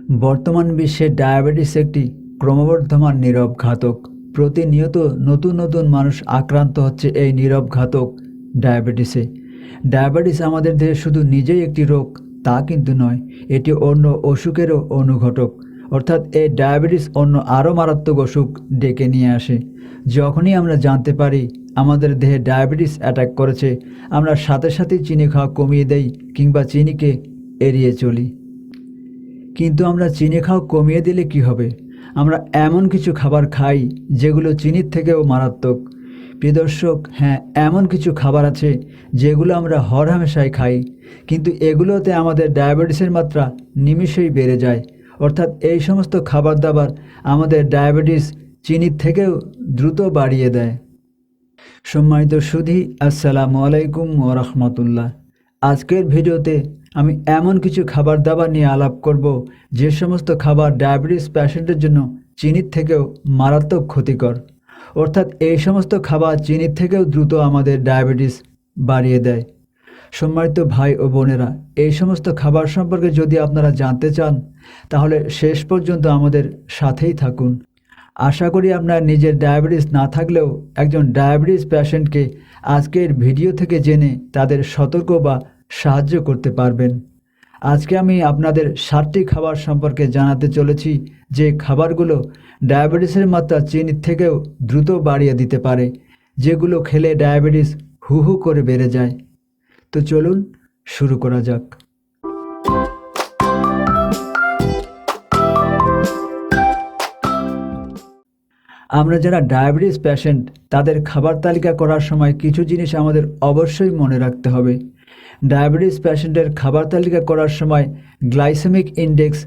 বর্তমান বিশ্বে ডায়াবেটিস একটি ক্রমবর্ধমান নীরব ঘাতক। প্রতিনিয়ত নতুন নতুন মানুষ আক্রান্ত হচ্ছে এই নীরব ঘাতক ডায়াবেটিসে। ডায়াবেটিস আমাদের দেহে শুধু নিজেই একটি রোগ তা কিন্তু নয়, এটি অন্য অসুখেরও অনুঘটক। অর্থাৎ এই ডায়াবেটিস অন্য আরও মারাত্মক অসুখ ডেকে নিয়ে আসে। যখনই আমরা জানতে পারি আমাদের দেহে ডায়াবেটিস অ্যাটাক করেছে, আমরা সাথে সাথেই চিনি খাওয়া কমিয়ে দেই কিংবা চিনিকে এড়িয়ে চলি। কিন্তু আমরা চিনি খাওয়া কমিয়ে দিলে কি হবে? আমরা এমন কিছু খাবার খাই যেগুলো চিনির থেকেও মারাত্মক। প্রিয় দর্শক, হ্যাঁ, এমন কিছু খাবার আছে যেগুলো আমরা হরহামেশাই খাই, কিন্তু এগুলোতে আমাদের ডায়াবেটিসের মাত্রা নিমিষেই বেড়ে যায়। অর্থাৎ এই সমস্ত খাবার দাবার আমাদের ডায়াবেটিস চিনির থেকেও দ্রুত বাড়িয়ে দেয়। সম্মানিত সুধী, আসসালামু আলাইকুম ওয়া রাহমাতুল্লাহ। আজকের ভিডিওতে আমি এমন কিছু খাবার দাবার নিয়ে আলাপ করব যে সমস্ত খাবার ডায়াবেটিস পেশেন্টের জন্য চিনির থেকেও মারাত্মক ক্ষতিকর। অর্থাৎ এই সমস্ত খাবার চিনির থেকেও দ্রুত আমাদের ডায়াবেটিস বাড়িয়ে দেয়। সম্মানিত ভাই ও বোনেরা, এই সমস্ত খাবার সম্পর্কে যদি আপনারা জানতে চান তাহলে শেষ পর্যন্ত আমাদের সাথেই থাকুন। আশা করি আপনার নিজের ডায়াবেটিস না থাকলেও একজন ডায়াবেটিস পেশেন্টকে আজকের ভিডিও থেকে জেনে তাদের সতর্ক বা সাহায্য করতে পারবেন। আজকে আমি আপনাদের 7টি খাবার সম্পর্কে জানাতে চলেছি যে খাবারগুলো ডায়াবেটিসের মাত্রা চিনির থেকেও দ্রুত বাড়িয়ে দিতে পারে, যেগুলো খেলে ডায়াবেটিস হু হু করে বেড়ে যায়। তো চলুন শুরু করা যাক। আমরা যারা ডায়াবেটিস পেশেন্ট তাদের খাবার তালিকা করার সময় কিছু জিনিস আমাদের অবশ্যই মনে রাখতে হবে। ডায়াবেটিস পেশেন্টের খাবার তালিকা করার সময় গ্লাইসেমিক ইনডেক্স,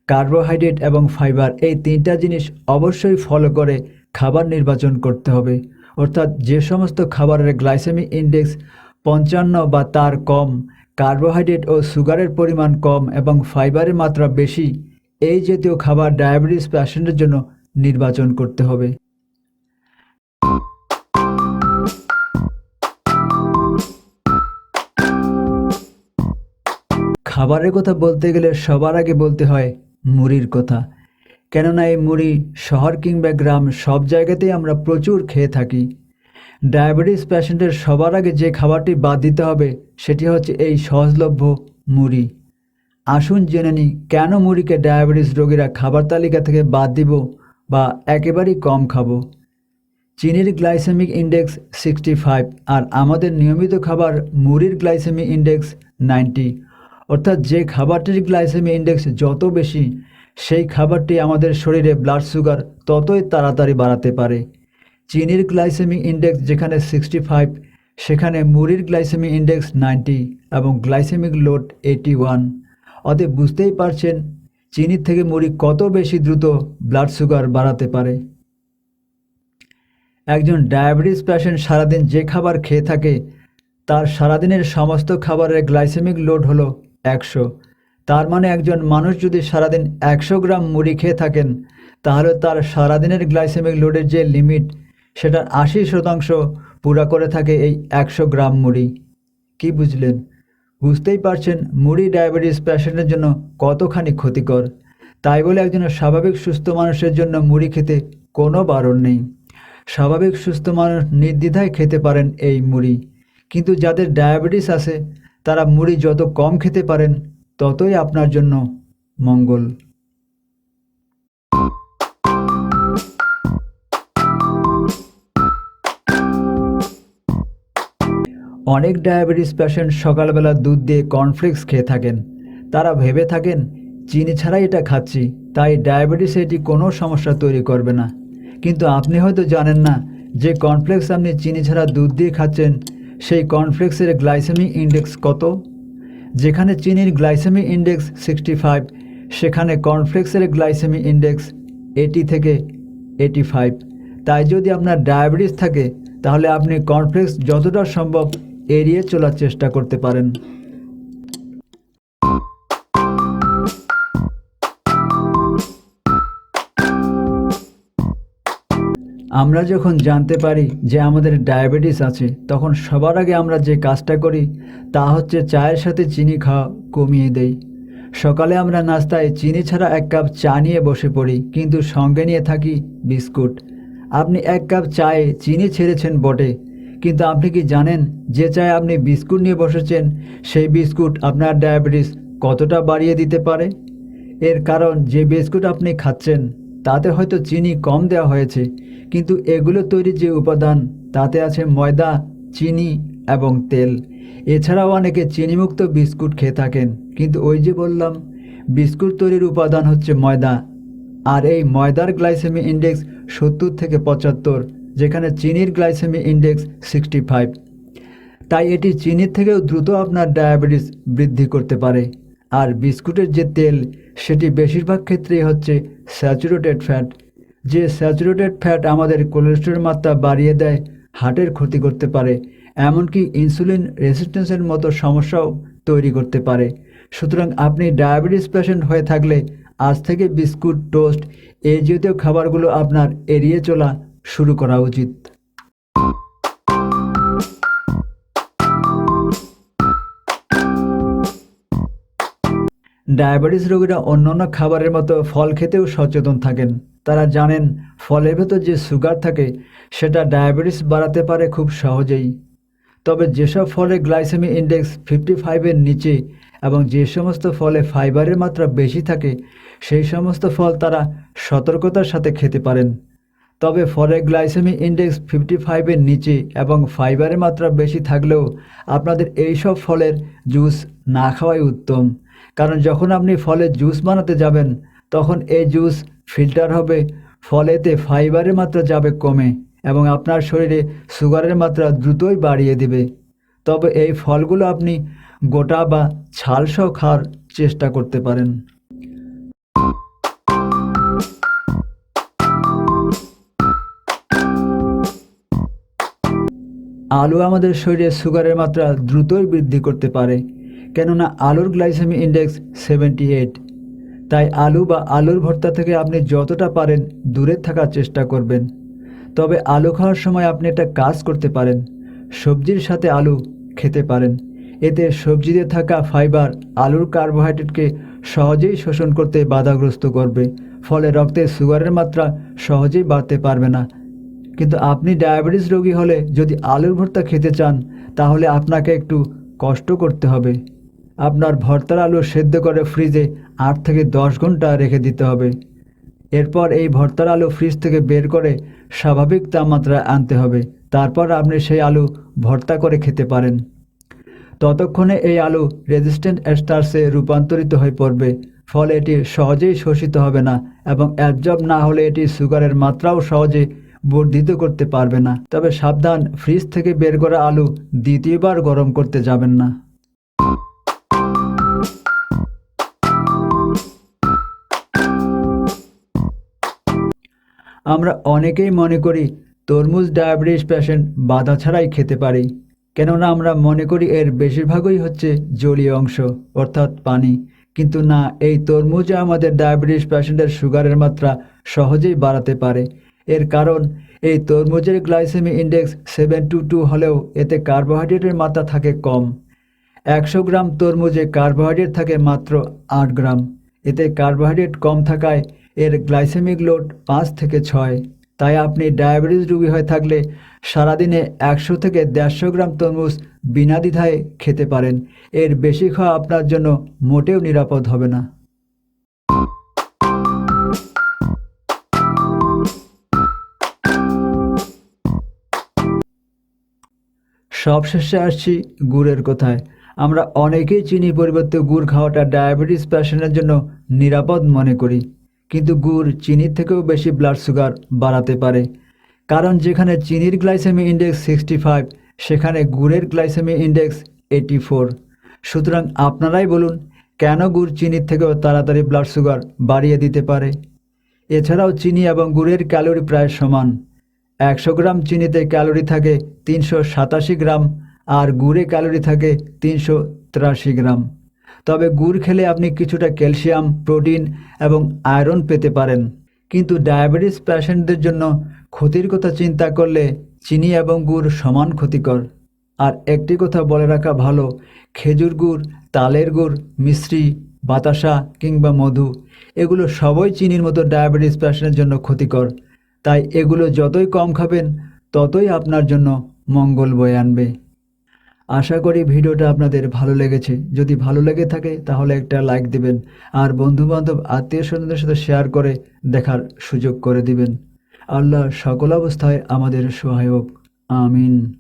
কার্বোহাইড্রেট এবং ফাইবার, এই 3টা জিনিস অবশ্যই ফলো করে খাবার নির্বাচন করতে হবে। অর্থাৎ যে সমস্ত খাবারের গ্লাইসেমিক ইনডেক্স 55 বা তার কম, কার্বোহাইড্রেট ও সুগারের পরিমাণ কম এবং ফাইবারের মাত্রা বেশি, এই জাতীয় খাবার ডায়াবেটিস পেশেন্টের জন্য নির্বাচন করতে হবে। খাবারের কথা বলতে গেলে সবার আগে বলতে হয় মুড়ির কথা। কেননা এই মুড়ি শহর কিংবা গ্রাম সব জায়গাতেই আমরা প্রচুর খেয়ে থাকি। ডায়াবেটিস পেশেন্টের সবার আগে যে খাবারটি বাদ দিতে হবে সেটি হচ্ছে এই সহজলভ্য মুড়ি। আসুন জেনে নিই কেন মুড়িকে ডায়াবেটিস রোগীরা খাবার তালিকা থেকে বাদ দিব বা একেবারেই কম খাবো। চিনির গ্লাইসেমিক ইনডেক্স 65 আর আমাদের নিয়মিত খাবার মুড়ির গ্লাইসেমিক ইনডেক্স 90। অর্থাৎ যে খাবারটির গ্লাইসেমিক ইনডেক্স যত বেশি, সেই খাবারটি আমাদের শরীরে ব্লাড সুগার ততই তাড়াতাড়ি বাড়াতে পারে। চিনির গ্লাইসেমিক ইনডেক্স যেখানে 65, সেখানে মুড়ির গ্লাইসেমিক ইনডেক্স 90 এবং গ্লাইসেমিক লোড 81। অতএব বুঝতেই পারছেন চিনির থেকে মুড়ি কত বেশি দ্রুত ব্লাড সুগার বাড়াতে পারে। একজন ডায়াবেটিস পেশেন্ট সারাদিন যে খাবার খেয়ে থাকে তার সারাদিনের সমস্ত খাবারের গ্লাইসেমিক লোড হলো 100। তার মানে একজন মানুষ যদি সারাদিন 100 গ্রাম মুড়ি খেয়ে থাকেন তাহলে তার সারাদিনের গ্লাইসেমিক লোডের যে লিমিট সেটার 80% পুরা করে থাকে এই 100 গ্রাম মুড়ি। কি বুঝলেন? বুঝতেই পারছেন মুড়ি ডায়াবেটিস পেশেন্টের জন্য কতখানি ক্ষতিকর। তাই বলে একজন স্বাভাবিক সুস্থ মানুষের জন্য মুড়ি খেতে কোনো বারণ নেই। স্বাভাবিক সুস্থ মানুষ নির্দ্বিধায় খেতে পারেন এই মুড়ি, কিন্তু যাদের ডায়াবেটিস আছে তারা মুড়ি যত কম খেতে পারেন ততই আপনার জন্য মঙ্গল। অনেক ডায়াবেটিস পেশেন্ট সকালবেলা দুধ দিয়ে কর্নফ্লেক্স খেয়ে থাকেন। তারা ভেবে থাকেন চিনি ছাড়াই এটা খাচ্ছি, তাই ডায়াবেটিসে এটি কোনো সমস্যা তৈরি করবে না। কিন্তু আপনি হয়তো জানেন না যে কর্নফ্লেক্স আপনি চিনি ছাড়া দুধ দিয়ে খাচ্ছেন সেই কর্নফ্লেক্সের গ্লাইসেমিক ইনডেক্স কত। যেখানে চিনির গ্লাইসেমিক ইনডেক্স 65, সেখানে কর্নফ্লেক্সের গ্লাইসেমিক ইনডেক্স 80 থেকে 85। তাই যদি আপনার ডায়াবেটিস থাকে তাহলে আপনি কর্নফ্লেক্স যতটা সম্ভব এড়িয়ে চলার চেষ্টা করতে পারেন। আমরা যখন জানতে পারি যে আমাদের ডায়াবেটিস আছে তখন সবার আগে আমরা যে কাজটা করি তা হচ্ছে চায়ের সাথে চিনি খাওয়া কমিয়ে দেই। সকালে আমরা নাস্তায় চিনি ছাড়া এক কাপ চা নিয়ে বসে পড়ি, কিন্তু সঙ্গে নিয়ে থাকি বিস্কুট। আপনি এক কাপ চায়ে চিনি ছেড়েছেন বটে, কিন্তু আপনি কি জানেন যে চায়ে আপনি বিস্কুট নিয়ে বসেছেন সেই বিস্কুট আপনার ডায়াবেটিস কতটা বাড়িয়ে দিতে পারে? এর কারণ যে বিস্কুট আপনি খাচ্ছেন তাতে হয়তো চিনি কম দেওয়া হয়েছে, কিন্তু এগুলো তৈরির যে উপাদান তাতে আছে ময়দা, চিনি এবং তেল। এছাড়াও অনেকে চিনিমুক্ত বিস্কুট খেয়ে থাকেন, কিন্তু ওই যে বললাম বিস্কুট তৈরির উপাদান হচ্ছে ময়দা, আর এই ময়দার গ্লাইসেমিক ইন্ডেক্স 70 থেকে 75, যেখানে চিনির গ্লাইসেমিক ইন্ডেক্স 65। তাই এটি চিনির থেকেও দ্রুত আপনার ডায়াবেটিস বৃদ্ধি করতে পারে। আর বিস্কুটের যে তেল সেটি বেশিরভাগ ক্ষেত্রেই হচ্ছে স্যাচুরেটেড ফ্যাট। যে স্যাচুরেটেড ফ্যাট আমাদের কোলেস্টেরলের মাত্রা বাড়িয়ে দেয়, হার্টের ক্ষতি করতে পারে, এমনকি ইনসুলিন রেসিস্ট্যান্সের মতো সমস্যাও তৈরি করতে পারে। সুতরাং আপনি ডায়াবেটিস পেশেন্ট হয়ে থাকলে আজ থেকে বিস্কুট, টোস্ট এই জাতীয় খাবারগুলো আপনার এড়িয়ে চলা শুরু করা উচিত। ডায়াবেটিস রোগীরা অন্যান্য খাবারের মতো ফল খেতেও সচেতন থাকেন। তারা জানেন ফলের ভেতর যে সুগার থাকে সেটা ডায়াবেটিস বাড়াতে পারে খুব সহজেই। তবে যেসব ফলে গ্লাইসেমিক ইন্ডেক্স 55-এর নিচে এবং যে সমস্ত ফলে ফাইবারের মাত্রা বেশি থাকে সেই সমস্ত ফল তারা সতর্কতার সাথে খেতে পারেন। তবে ফলে গ্লাইসেমিক ইন্ডেক্স 55-এর নিচে এবং ফাইবারের মাত্রা বেশি থাকলেও আপনাদের এইসব ফলের জুস না খাওয়াই উত্তম। কারণ যখন আপনি ফলের জুস বানাতে যাবেন তখন এই জুস ফিল্টার হবে, ফলেতে ফাইবারের মাত্রা যাবে কমে এবং আপনার শরীরে সুগারের মাত্রা দ্রুতই বাড়িয়ে দেবে। তবে এই ফলগুলো আপনি গোটা বা ছালসহ খাওয়ার চেষ্টা করতে পারেন। আলু আমাদের শরীরে সুগারের মাত্রা দ্রুতই বৃদ্ধি করতে পারে, কেননা আলুর গ্লাইসেমিক ইন্ডেক্স 78। তাই আলু বা আলুর ভর্তা থেকে আপনি যতটা পারেন দূরে থাকার চেষ্টা করবেন। তবে আলু খাওয়ার সময় আপনি একটা কাজ করতে পারেন, সবজির সাথে আলু খেতে পারেন। এতে সবজিতে থাকা ফাইবার আলুর কার্বোহাইড্রেটকে সহজেই শোষণ করতে বাধাগ্রস্ত করবে, ফলে রক্তে সুগারের মাত্রা সহজেই বাড়তে পারবে না। কিন্তু আপনি ডায়াবেটিস রোগী হলে যদি আলুর ভর্তা খেতে চান তাহলে আপনাকে একটু কষ্ট করতে হবে। আপনার ভর্তার আলু সেদ্ধ করে ফ্রিজে 8 থেকে 10 ঘন্টা রেখে দিতে হবে। এরপর এই ভর্তার আলু ফ্রিজ থেকে বের করে স্বাভাবিক তাপমাত্রায় আনতে হবে। তারপর আপনি সেই আলু ভর্তা করে খেতে পারেন। ততক্ষণে এই আলু রেজিস্ট্যান্ট স্টার্চে রূপান্তরিত হয়ে পড়বে, ফলে এটি সহজেই শোষিত হবে না এবং অ্যাবজর্ব না হলে এটি সুগারের মাত্রাও সহজে বর্ধিত করতে পারবে না। তবে সাবধান, ফ্রিজ থেকে বের করা আলু দ্বিতীয়বার গরম করতে যাবেন না। আমরা অনেকেই মনে করি তরমুজ ডায়াবেটিস পেশেন্ট বাধা ছাড়াই খেতে পারি, কেননা আমরা মনে করি এর বেশিরভাগই হচ্ছে জলীয় অংশ অর্থাৎ পানি। কিন্তু না, এই তরমুজে আমাদের ডায়াবেটিস পেশেন্টের সুগারের মাত্রা সহজেই বাড়াতে পারে। এর কারণ এই তরমুজের গ্লাইসেমিক ইন্ডেক্স 722 হলেও এতে কার্বোহাইড্রেটের মাত্রা থাকে কম। 100 গ্রাম তরমুজে কার্বোহাইড্রেট থাকে মাত্র 8 গ্রাম। এতে কার্বোহাইড্রেট কম থাকায় এর গ্লাইসেমিক লোড 5 থেকে 6। তাই আপনি ডায়াবেটিস রোগী হয়ে থাকলে সারাদিনে 100 থেকে 150 গ্রাম তরমুজ বিনা দ্বিধায় খেতে পারেন। এর বেশি খাওয়া আপনার জন্য মোটেও নিরাপদ হবে না। সবশেষে আসছি গুড়ের কথায়। আমরা অনেকেই চিনির পরিবর্তে গুড় খাওয়াটা ডায়াবেটিস পেশেন্টের জন্য নিরাপদ মনে করি, কিন্তু গুড় চিনির থেকেও বেশি ব্লাড সুগার বাড়াতে পারে। কারণ যেখানে চিনির গ্লাইসেমিক ইন্ডেক্স 65 সেখানে গুড়ের গ্লাইসেমিক ইন্ডেক্স 84। সুতরাং আপনারাই বলুন কেন গুড় চিনির থেকেও তাড়াতাড়ি ব্লাড সুগার বাড়িয়ে দিতে পারে। এছাড়াও চিনি এবং গুড়ের ক্যালোরি প্রায় সমান। 100 গ্রাম চিনিতে ক্যালোরি থাকে 387 গ্রাম আর গুড়ে ক্যালোরি থাকে 383 গ্রাম। তবে গুড় খেলে আপনি কিছুটা ক্যালসিয়াম, প্রোটিন এবং আয়রন পেতে পারেন, কিন্তু ডায়াবেটিস পেশেন্টদের জন্য ক্ষতির কথা চিন্তা করলে চিনি এবং গুড় সমান ক্ষতিকর। আর একটি কথা বলে রাখা ভালো, খেজুর গুড়, তালের গুড়, মিশ্রি, বাতাসা কিংবা মধু, এগুলো সবই চিনির মতো ডায়াবেটিস পেশেন্টের জন্য ক্ষতিকর। তাই এগুলো যতই কম খাবেন ততই আপনার জন্য মঙ্গল বয়ে আনবে। আশা করি ভিডিওটা আপনাদের ভালো লেগেছে। যদি ভালো লেগে থাকে তাহলে একটা লাইক দিবেন, আর বন্ধুবান্ধব আত্মীয়-স্বজনদের সাথে শেয়ার করে দেখার সুযোগ করে দিবেন। আল্লাহ সকল অবস্থায় আমাদের সহায়ক। আমিন।